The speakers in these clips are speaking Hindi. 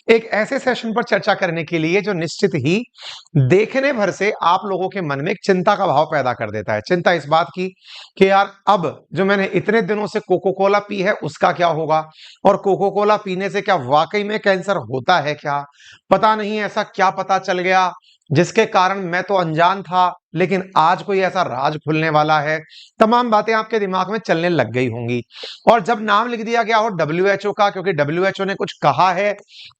एक ऐसे सेशन पर चर्चा करने के लिए जो निश्चित ही देखने भर से आप लोगों के मन में एक चिंता का भाव पैदा कर देता है। चिंता इस बात की कि यार अब जो मैंने इतने दिनों से कोको कोला पी है उसका क्या होगा, और कोको कोला पीने से क्या वाकई में कैंसर होता है क्या? पता नहीं ऐसा क्या पता चल गया जिसके कारण मैं तो अनजान था, लेकिन आज कोई ऐसा राज खुलने वाला है। तमाम बातें आपके दिमाग में चलने लग गई होंगी। और जब नाम लिख दिया गया हो डब्ल्यूएचओ का, क्योंकि डब्ल्यूएचओ ने कुछ कहा है,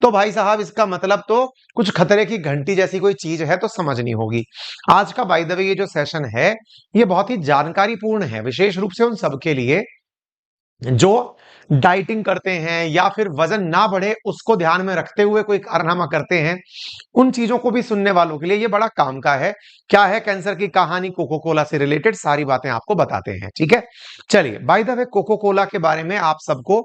तो भाई साहब इसका मतलब तो कुछ खतरे की घंटी जैसी कोई चीज है तो समझनी होगी। आज का बाय द वे ये जो सेशन है ये बहुत ही जानकारीपूर्ण है, विशेष रूप से उन सबके लिए जो डाइटिंग करते हैं या फिर वजन ना बढ़े उसको ध्यान में रखते हुए कोई कारनामा करते हैं। उन चीजों को भी सुनने वालों के लिए ये बड़ा काम का है। क्या है कैंसर की कहानी, कोको कोला से रिलेटेड सारी बातें आपको बताते हैं, ठीक है। चलिए, by the way Coca Cola के बारे में आप सबको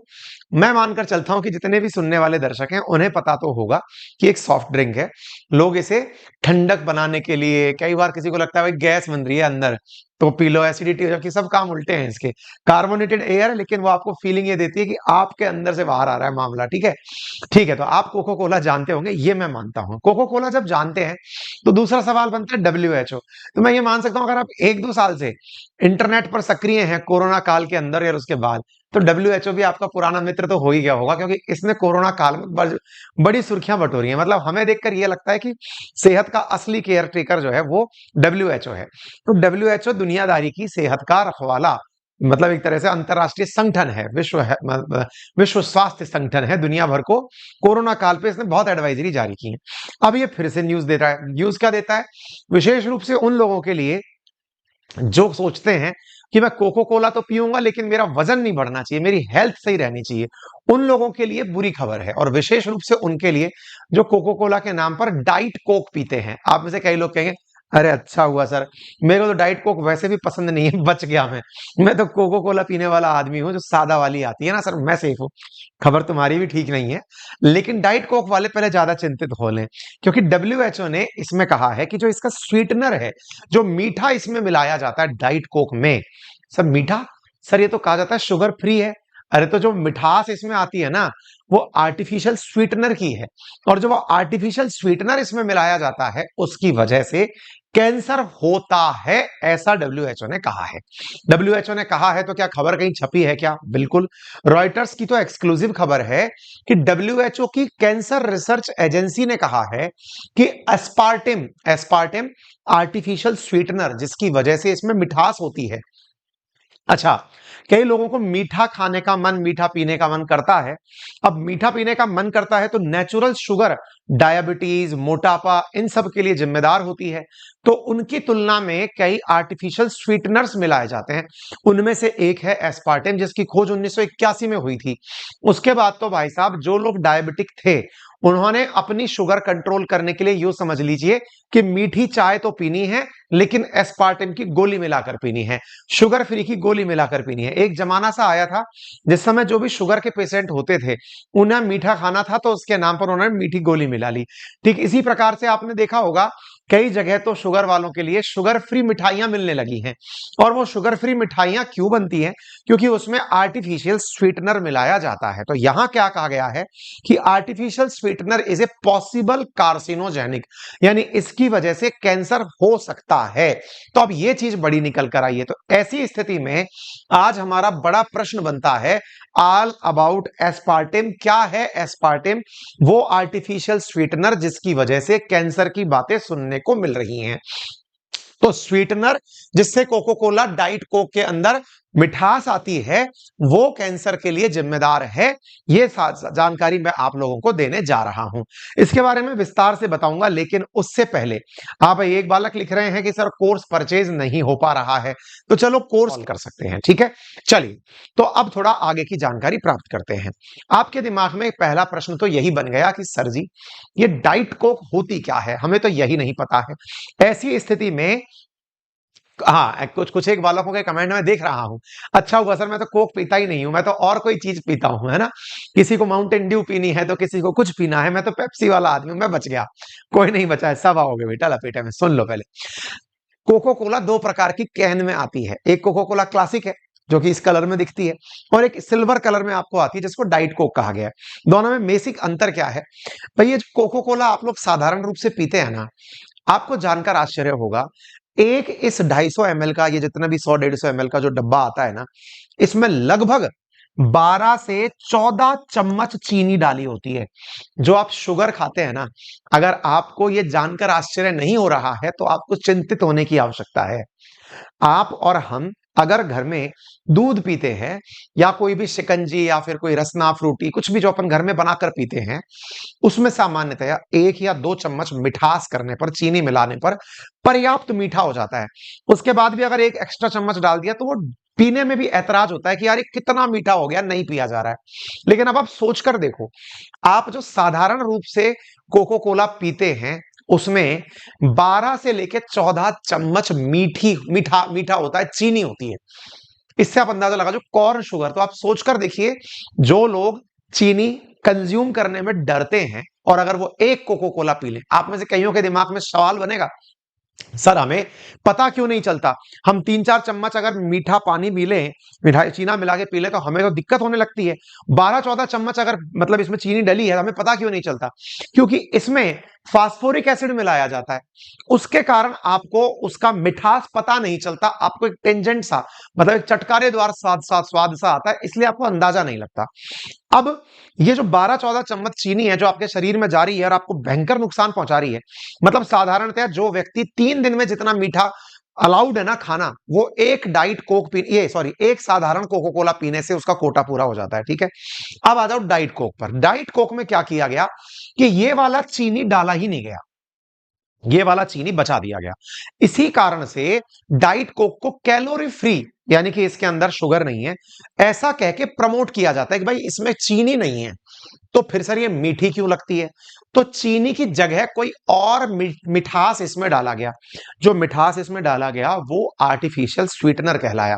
मैं मानकर चलता हूं कि जितने भी सुनने वाले दर्शक हैं उन्हें पता तो होगा कि एक सॉफ्ट ड्रिंक है। लोग इसे ठंडक बनाने के लिए, कई बार किसी को लगता है भाई गैस बन रही है अंदर तो पी लो, एसिडिटी, जबकि सब काम उल्टे हैं इसके। कार्बोनेटेड एयर है लेकिन वो आपको फीलिंग ये देती है कि आपके अंदर से बाहर आ रहा है मामला, ठीक है। ठीक है, तो आप कोको कोला जानते होंगे, ये मैं मानता हूं। कोको कोला जब जानते हैं तो दूसरा सवाल बनता है डब्ल्यूएचओ। तो मैं ये मान सकता हूं अगर आप 1-2 साल से इंटरनेट पर सक्रिय हैं कोरोना काल के अंदर या उसके बाद, तो डब्ल्यूएचओ भी आपका पुराना मित्र तो हो ही गया होगा, क्योंकि इसने कोरोना काल में बड़ी सुर्खियां बटोरी हैं। मतलब हमें देखकर ये लगता है कि सेहत का असली केयर टेकर जो है वो डब्ल्यूएचओ है। तो डब्ल्यूएचओ दुनियादारी की सेहत का रखवाला, मतलब एक तरह से अंतरराष्ट्रीय संगठन है, विश्व स्वास्थ्य संगठन है। दुनिया भर को कोरोना काल पे इसने बहुत एडवाइजरी जारी की है। अब ये फिर से न्यूज दे रहा है। न्यूज क्या देता है? विशेष रूप से उन लोगों के लिए जो सोचते हैं कि मैं कोको कोला तो पीऊंगा लेकिन मेरा वजन नहीं बढ़ना चाहिए, मेरी हेल्थ सही रहनी चाहिए, उन लोगों के लिए बुरी खबर है। और विशेष रूप से उनके लिए जो कोको कोला के नाम पर डाइट कोक पीते हैं। आप में से कई लोग कहेंगे अरे अच्छा हुआ सर, मेरे को तो डाइट कोक वैसे भी पसंद नहीं है, बच गया मैं तो कोको कोला पीने वाला आदमी हूं जो सादा वाली आती है ना सर, मैं सेफ हूं। खबर तुम्हारी भी ठीक नहीं है, लेकिन डाइट कोक वाले पहले ज्यादा चिंतित हो लें, क्योंकि डब्ल्यूएचओ ने इसमें कहा है कि जो इसका स्वीटनर है, जो मीठा इसमें मिलाया जाता है डाइट कोक में, सर मीठा, सर ये तो कहा जाता है शुगर फ्री है। अरे तो जो मिठास इसमें आती है ना वो आर्टिफिशियल स्वीटनर की है, और जो वो आर्टिफिशियल स्वीटनर इसमें मिलाया जाता है उसकी वजह से कैंसर होता है, ऐसा डब्ल्यूएचओ ने कहा है। डब्ल्यूएचओ ने कहा है तो क्या खबर कहीं छपी है क्या? बिल्कुल, रॉयटर्स की तो एक्सक्लूसिव खबर है कि डब्ल्यूएचओ की कैंसर रिसर्च एजेंसी ने कहा है कि एस्पार्टिम एस्पार्टिम आर्टिफिशियल स्वीटनर जिसकी वजह से इसमें मिठास होती है। अच्छा, कई लोगों को मीठा खाने का मन, मीठा पीने का मन करता है। अब मीठा पीने का मन करता है तो नेचुरल शुगर डायबिटीज, मोटापा, इन सब के लिए जिम्मेदार होती है। तो उनकी तुलना में कई आर्टिफिशियल स्वीटनर्स मिलाए जाते हैं। उनमें से एक है एस्पार्टेम, जिसकी खोज 1981 में हुई थी। उसके बाद तो भाई साहब जो लोग डायबिटिक थे उन्होंने अपनी शुगर कंट्रोल करने के लिए यूं समझ लीजिए कि मीठी चाय तो पीनी है लेकिन एस्पार्टेम की गोली मिलाकर पीनी है, शुगर फ्री की गोली मिलाकर पीनी है। एक जमाना सा आया था जिस समय जो भी शुगर के पेशेंट होते थे उन्हें मीठा खाना था तो उसके नाम पर उन्होंने मीठी गोली मिला ली। ठीक इसी प्रकार से आपने देखा होगा कई जगह तो शुगर वालों के लिए शुगर फ्री मिठाइयां मिलने लगी हैं। और वो शुगर फ्री मिठाइयां क्यों बनती हैं? क्योंकि उसमें आर्टिफिशियल स्वीटनर मिलाया जाता है। तो यहां क्या कहा गया है कि artificial sweetener is a possible carcinogenic, यानी इसकी वजह से कैंसर हो सकता है। तो अब ये चीज बड़ी निकल कर आई है। तो ऐसी स्थिति में आज हमारा बड़ा प्रश्न बनता है ऑल अबाउट एस्पार्टिम। क्या है एस्पार्टिम? वो आर्टिफिशियल स्वीटनर जिसकी वजह से कैंसर की बातें सुनने को मिल रही हैं। तो स्वीटनर जिससे कोको कोला डाइट कोक के अंदर मिठास आती है वो कैंसर के लिए जिम्मेदार है। ये जानकारी मैं आप लोगों को देने जा रहा हूं। इसके बारे में विस्तार से बताऊंगा, लेकिन उससे पहले आप एक बालक लिख रहे हैं कि सर कोर्स परचेज नहीं हो पा रहा है, तो चलो कोर्स कर सकते हैं, ठीक है। चलिए, तो अब थोड़ा आगे की जानकारी प्राप्त करते हैं। आपके दिमाग में पहला प्रश्न तो यही बन गया कि सर जी ये डाइट कोक होती क्या है, हमें तो यही नहीं पता है। ऐसी स्थिति में हाँ, कुछ एक बालकों के कमेंट में देख रहा हूं, अच्छा हुआ सर मैं तो कोक पीता ही नहीं हूं, मैं तो और कोई चीज पीता हूं, है ना। किसी को माउंटेन ड्यू पीनी है तो किसी को कुछ पीना है, मैं तो पेप्सी वाला आदमी हूं, मैं बच गया। कोई नहीं बचा है, सब आओगे बेटा लपेटे में। सुन लो पहले, कोको कोला दो प्रकार की कैन में आती है। एक कोको कोला क्लासिक है जो कि इस कलर में दिखती है, और एक सिल्वर कलर में आपको आती है जिसको डाइट कोक कहा गया है। दोनों में बेसिक अंतर क्या है भाई? ये कोको कोला आप लोग साधारण रूप से पीते हैं ना, आपको जानकर आश्चर्य होगा, एक इस 250 ml का, ये जितना भी 100-150 ml का जो डब्बा आता है ना, इसमें लगभग 12 से 14 चम्मच चीनी डाली होती है। जो आप शुगर खाते हैं ना, अगर आपको ये जानकर आश्चर्य नहीं हो रहा है तो आपको चिंतित होने की आवश्यकता है। आप और हम अगर घर में दूध पीते हैं, या कोई भी शिकंजी या फिर कोई रसना फ्रूटी, कुछ भी जो अपन घर में बनाकर पीते हैं, उसमें सामान्यतया 1 या 2 चम्मच मिठास करने पर, चीनी मिलाने पर पर्याप्त मीठा हो जाता है। उसके बाद भी अगर एक एक्स्ट्रा चम्मच डाल दिया तो वो पीने में भी ऐतराज होता है कि यार ये कितना मीठा हो गया, नहीं पिया जा रहा है। लेकिन अब आप सोचकर देखो, आप जो साधारण रूप से कोको कोला पीते हैं, उसमें 12 से लेकर 14 चम्मच मीठा होता है, चीनी होती है। इससे आप अंदाजा लगा, जो कॉर्न शुगर, तो आप सोचकर देखिए, जो लोग चीनी कंज्यूम करने में डरते हैं और अगर वो एक कोको कोला पी लें, आप में से कईयों के दिमाग में सवाल बनेगा, सर हमें पता क्यों नहीं चलता? हम 3-4 चम्मच अगर मीठा पानी पी लें, मिठाई चीना मिला के पी लें, तो हमें तो दिक्कत होने लगती है। 12-14 चम्मच अगर मतलब इसमें चीनी डली है, हमें पता क्यों नहीं चलता? क्योंकि इसमें फास्फोरिक एसिड मिलाया जाता है, उसके कारण आपको उसका मिठास पता नहीं चलता। आपको एक टेंजेंट सा, मतलब एक चटकारे द्वारा स्वाद सा आता है, इसलिए आपको अंदाजा नहीं लगता। अब ये जो 12-14 चम्मच चीनी है जो आपके शरीर में जा रही है और आपको भयंकर नुकसान पहुंचा रही है, मतलब साधारणतः जो व्यक्ति 3 दिन में जितना मीठा अलाउड है ना खाना, वो एक डाइट कोक एक साधारण कोको कोला पीने से उसका कोटा पूरा हो जाता है। ठीक है, अब आ जाओ डाइट कोक पर। डाइट कोक में क्या किया गया कि ये वाला चीनी डाला ही नहीं गया, ये वाला चीनी बचा दिया गया। इसी कारण से डाइट कोक को कैलोरी फ्री, यानी कि इसके अंदर शुगर नहीं है, ऐसा कह के प्रमोट किया जाता है कि भाई इसमें चीनी नहीं है। तो फिर सर ये मीठी क्यों लगती है? तो चीनी की जगह कोई और मिठास इसमें डाला गया। जो मिठास इसमें डाला गया वो आर्टिफिशियल स्वीटनर कहलाया।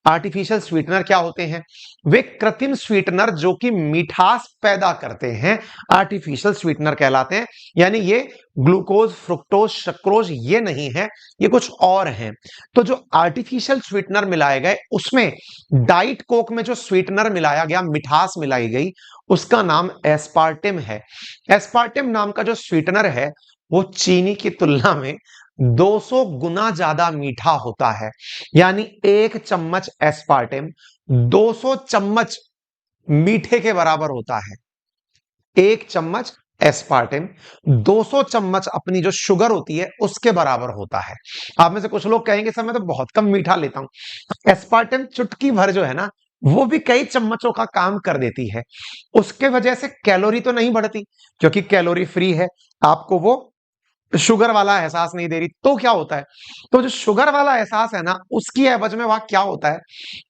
आर्टिफिशियल स्वीटनर क्या होते हैं? वे कृत्रिम स्वीटनर जो कि मिठास पैदा करते हैं, आर्टिफिशियल स्वीटनर कहलाते हैं। यानी ये ग्लूकोज, फ्रुक्टोज, सक्रोज ये नहीं है, ये कुछ और हैं। तो जो आर्टिफिशियल स्वीटनर मिलाए गए, उसमें डाइट कोक में जो स्वीटनर मिलाया गया, मिठास मिलाई गई, उसका नाम एस्पार्टिम है। एस्पार्टिम नाम का जो स्वीटनर है, वो चीनी की तुलना में 200 गुना ज्यादा मीठा होता है। यानी 1 चम्मच एस्पार्टिम 200 चम्मच मीठे के बराबर होता है। 1 चम्मच एस्पार्टिम 200 चम्मच अपनी जो शुगर होती है उसके बराबर होता है। आप में से कुछ लोग कहेंगे सर मैं तो बहुत कम मीठा लेता हूं। एस्पार्टिम चुटकी भर जो है ना, वो भी कई चम्मचों का काम कर देती है। उसके वजह से कैलोरी तो नहीं बढ़ती, क्योंकि कैलोरी फ्री है, आपको वो शुगर वाला एहसास नहीं दे रही। तो क्या होता है? तो जो शुगर वाला एहसास है ना, उसकी एवज में वहां क्या होता है?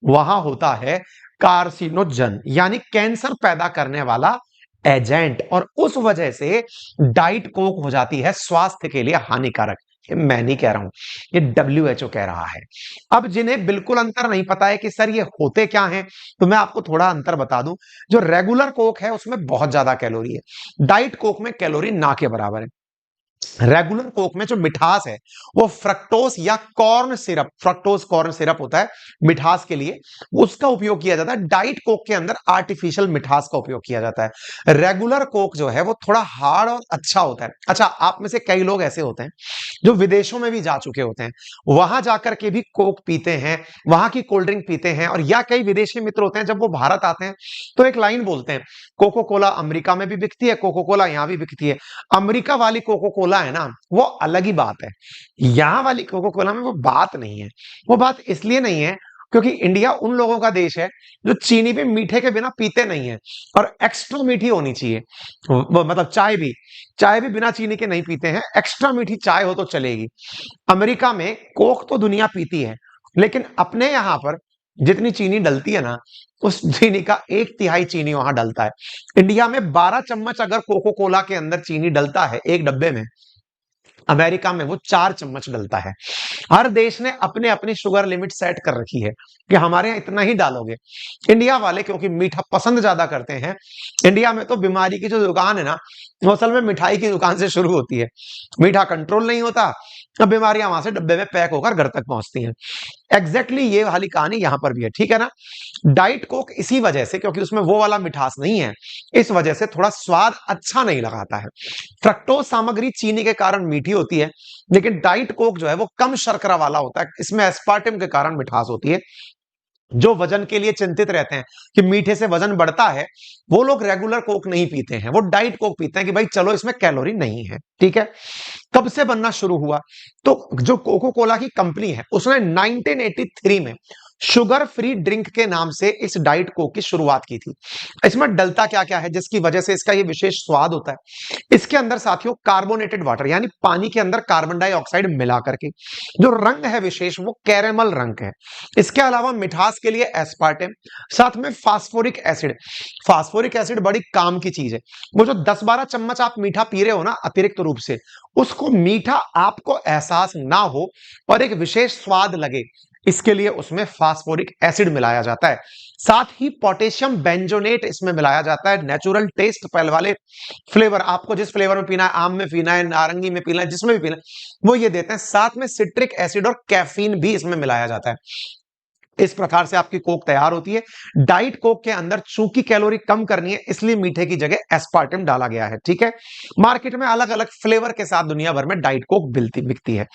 वहां होता है कार्सिनोजन, यानी कैंसर पैदा करने वाला एजेंट, और उस वजह से डाइट कोक हो जाती है स्वास्थ्य के लिए हानिकारक। ये मैं नहीं कह रहा हूं, ये WHO कह रहा है। अब जिन्हें बिल्कुल अंतर नहीं पता है कि सर ये होते क्या हैं, तो मैं आपको थोड़ा अंतर बता दूं। जो रेगुलर कोक है उसमें बहुत ज्यादा कैलोरी है, डाइट कोक में कैलोरी ना के बराबर है। रेगुलर कोक में जो मिठास है वो फ्रक्टोस या corn syrup, fructose corn syrup होता है मिठास के लिए, उसका उपयोग किया जाता है। डाइट कोक के अंदर आर्टिफिशियल मिठास का उपयोग किया जाता है। रेगुलर कोक जो है वो थोड़ा हार्ड और अच्छा होता है। अच्छा, आप में से कई लोग ऐसे होते हैं जो विदेशों में भी जा चुके होते हैं, वहां जाकर के भी कोक पीते हैं, वहां की कोल्ड ड्रिंक पीते हैं, और या कई विदेशी मित्र होते हैं जब वो भारत आते हैं तो एक लाइन बोलते हैं, कोको कोला अमेरिका में भी बिकती है, कोको कोला यहां भी बिकती है। अमेरिका वाली कोको कोला है ना, वो अलग ही बात है। यहां वाली कोको कोला में वो बात नहीं है। वो बात इसलिए नहीं है क्योंकि इंडिया उन लोगों का देश है जो चीनी भी मीठे के बिना पीते नहीं है, और एक्स्ट्रा मीठी होनी चाहिए। मतलब चाय भी बिना चीनी के नहीं पीते हैं, एक्स्ट्रा मीठी चाय हो तो चलेगी। अमेरिका में कोक तो दुनिया पीती है, लेकिन अपने यहां पर जितनी चीनी डलती है ना, उस चीनी का 1/3 चीनी वहां डलता है। इंडिया में 12 चम्मच अगर कोको कोला के अंदर चीनी डलता है एक डब्बे में, अमेरिका में वो 4 चम्मच डलता है। हर देश ने अपने अपनी शुगर लिमिट सेट कर रखी है कि हमारे यहाँ इतना ही डालोगे। इंडिया वाले क्योंकि मीठा पसंद ज्यादा करते हैं, इंडिया में तो बीमारी की जो दुकान है ना, वो असल में मिठाई की दुकान से शुरू होती है। मीठा कंट्रोल नहीं होता, अब बीमारियां वहां से डब्बे में पैक होकर घर तक पहुंचती हैं। एग्जैक्टली ये वाली कहानी यहां पर भी है, ठीक है ना। डाइट कोक इसी वजह से, क्योंकि उसमें वो वाला मिठास नहीं है, इस वजह से थोड़ा स्वाद अच्छा नहीं लगाता है। फ्रक्टोज सामग्री चीनी के कारण मीठी होती है, लेकिन डाइट कोक जो है वो कम शर्करा वाला होता है, इसमें एस्पार्टिम के कारण मिठास होती है। जो वजन के लिए चिंतित रहते हैं कि मीठे से वजन बढ़ता है, वो लोग रेगुलर कोक नहीं पीते हैं, वो डाइट कोक पीते हैं कि भाई चलो इसमें कैलोरी नहीं है, ठीक है। कब से बनना शुरू हुआ? तो जो कोको कोला की कंपनी है उसने 1983 में शुगर फ्री ड्रिंक के नाम से इस डाइट कोक की शुरुआत की थी। इसमें डलता क्या क्या है जिसकी वजह से इसका ये विशेष स्वाद होता है? इसके अंदर साथियों कार्बोनेटेड वाटर, यानी पानी के अंदर कार्बन डाइऑक्साइड मिला करके जो रंग है विशेष, वो कैरेमल रंग है। इसके अलावा मिठास के लिए एस्पार्टेम, साथ में फास्फोरिक एसिड। फास्फोरिक एसिड बड़ी काम की चीज है। वो जो 10-12 चम्मच आप मीठा पी रहे हो ना अतिरिक्त रूप से, उसको मीठा आपको एहसास ना हो और एक विशेष स्वाद लगे, इसके लिए उसमें फास्फोरिक एसिड मिलाया जाता है। साथ ही पोटेशियम बेंजोनेट इसमें मिलाया जाता है। नेचुरल टेस्ट पहले वाले फ्लेवर, आपको जिस फ्लेवर में पीना है, आम में पीना है, नारंगी में पीना है, जिसमें भी पीना है, वो ये देते हैं। साथ में सिट्रिक एसिड और कैफीन भी इसमें मिलाया जाता है। इस प्रकार से आपकी कोक तैयार होती है। डाइट कोक के अंदर चूंकि कैलोरी कम करनी है, इसलिए मीठे की जगह एस्पार्टिम डाला गया है, ठीक है। मार्केट में अलग अलग फ्लेवर के साथ दुनिया भर में डाइट कोक बिकती है।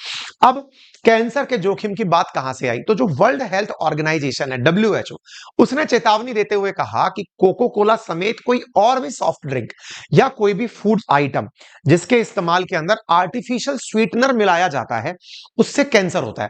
अब कैंसर के जोखिम की बात कहां से आई? तो जो वर्ल्ड हेल्थ ऑर्गेनाइजेशन है WHO, उसने चेतावनी देते हुए कहा कि कोको कोला समेत कोई और भी सॉफ्ट ड्रिंक या कोई भी फूड आइटम जिसके इस्तेमाल के अंदर आर्टिफिशियल स्वीटनर मिलाया जाता है, उससे कैंसर होता है।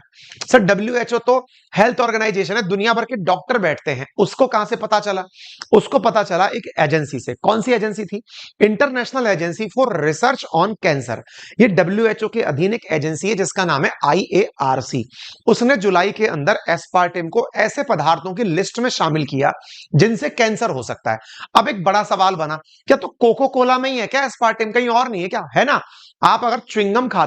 सर WHO तो हेल्थ ऑर्गेनाइजेशन है, दुनिया भर के डॉक्टर बैठते हैं। उसको कहां से पता चला? उसको पता चला एक एजेंसी से। कौन सी एजेंसी थी? International agency for research on cancer. ये WHO के अधीन एक एजेंसी है जिसका नाम है IARC। उसने जुलाई के अंदर एस्पार्टिम को ऐसे पदार्थों की लिस्ट में शामिल किया जिनसे कैंसर हो सकता है। अब एक बड़ा सवाल बना, क्या तो कोको कोला में ही है क्या एस्पार्टिम, कहीं और नहीं है क्या? है ना। आप अगर च्युइंगम खाते